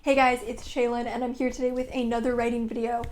Hey guys, it's Shaylin and I'm here today with another writing video.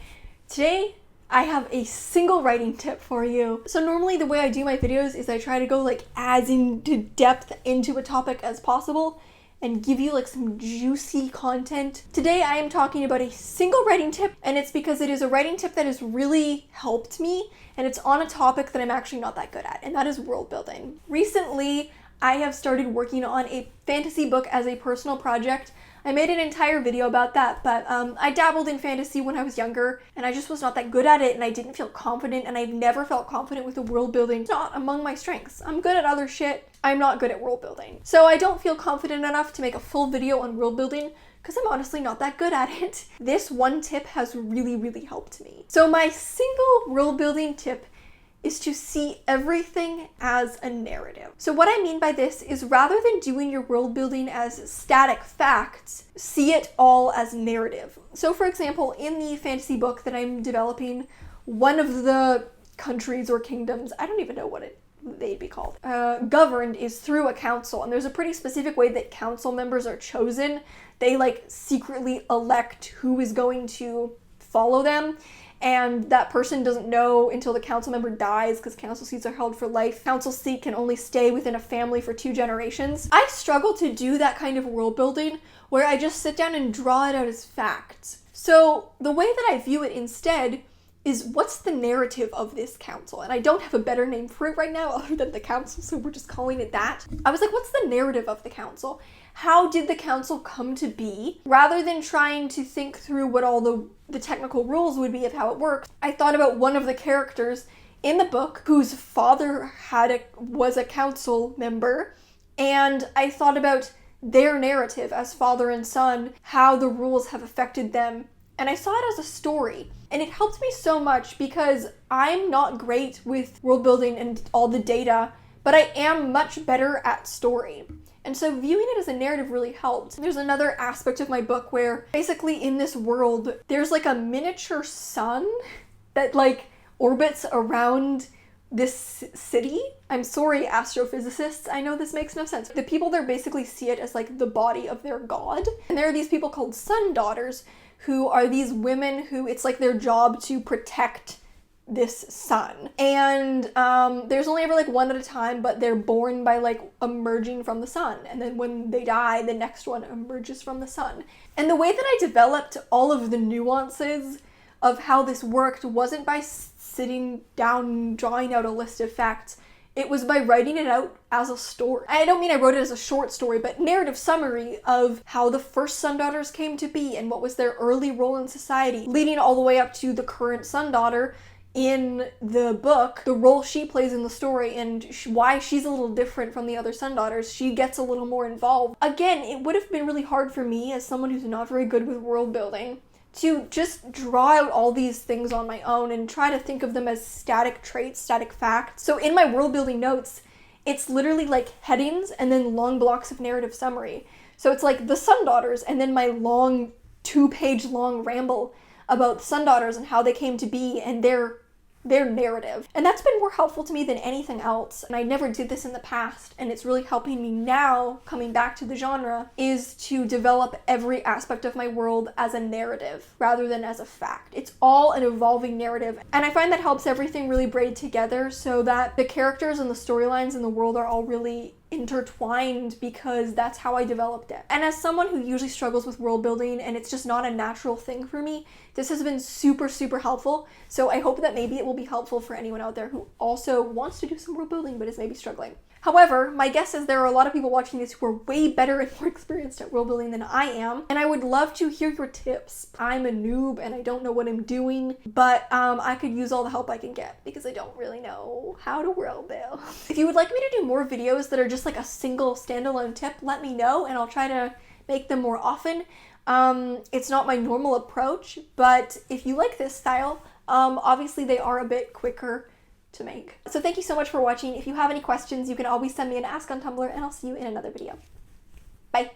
Today, I have a single writing tip for you. So normally the way I do my videos is I try to go as into depth into a topic as possible and give you some juicy content. Today I am talking about a single writing tip, and it's because it is a writing tip that has really helped me, and it's on a topic that I'm actually not that good at, and that is world building. Recently, I have started working on a fantasy book as a personal project. I made an entire video about that, but I dabbled in fantasy when I was younger, and I just was not that good at it, and I didn't feel confident, and I've never felt confident with the world building. It's not among my strengths. I'm good at other shit. I'm not good at world building. So I don't feel confident enough to make a full video on world building because I'm honestly not that good at it. This one tip has really helped me. So my single world building tip is to see everything as a narrative. So what I mean by this is, rather than doing your world building as static facts, see it all as narrative. So for example, in the fantasy book that I'm developing, one of the countries or kingdoms, I don't even know what they'd be called, governed is through a council, and there's a pretty specific way that council members are chosen. They secretly elect who is going to follow them, and that person doesn't know until the council member dies, because council seats are held for life. Council seat can only stay within a family for 2 generations. I struggle to do that kind of world building where I just sit down and draw it out as facts. So the way that I view it instead is, what's the narrative of this council? And I don't have a better name for it right now other than the council, so we're just calling it that. I was like, what's the narrative of the council? How did the council come to be? Rather than trying to think through what all the technical rules would be of how it works, I thought about one of the characters in the book whose father was a council member, and I thought about their narrative as father and son, how the rules have affected them, and I saw it as a story. And it helped me so much because I'm not great with world building and all the data, but I am much better at story. And so viewing it as a narrative really helped. There's another aspect of my book where basically in this world, there's a miniature sun that orbits around this city. I'm sorry, astrophysicists, I know this makes no sense. The people there basically see it as the body of their god. And there are these people called sun daughters, who are these women who it's their job to protect this sun. And there's only ever one at a time, but they're born by emerging from the sun. And then when they die, the next one emerges from the sun. And the way that I developed all of the nuances of how this worked wasn't by sitting down drawing out a list of facts. It was by writing it out as a story. I don't mean I wrote it as a short story, but narrative summary of how the first sun daughters came to be and what was their early role in society, leading all the way up to the current sun daughter in the book, the role she plays in the story, and why she's a little different from the other sun daughters. She gets a little more involved. Again, it would have been really hard for me as someone who's not very good with world building to just draw out all these things on my own and try to think of them as static traits, static facts. So in my world building notes, it's literally headings and then long blocks of narrative summary. So it's the sun daughters and then my long 2-page long ramble about the sun daughters and how they came to be and their narrative. And that's been more helpful to me than anything else. And I never did this in the past, and it's really helping me now, coming back to the genre, is to develop every aspect of my world as a narrative rather than as a fact. It's all an evolving narrative, and I find that helps everything really braid together so that the characters and the storylines in the world are all really intertwined, because that's how I developed it. And as someone who usually struggles with world building and it's just not a natural thing for me, this has been super helpful. So I hope that maybe it will be helpful for anyone out there who also wants to do some world building but is maybe struggling. However, my guess is there are a lot of people watching this who are way better and more experienced at world building than I am, and I would love to hear your tips. I'm a noob and I don't know what I'm doing, but I could use all the help I can get because I don't really know how to world build. If you would like me to do more videos that are just a single standalone tip, let me know and I'll try to make them more often. It's not my normal approach, but if you like this style, obviously they are a bit quicker to make. So thank you so much for watching. If you have any questions, you can always send me an ask on Tumblr, and I'll see you in another video. Bye!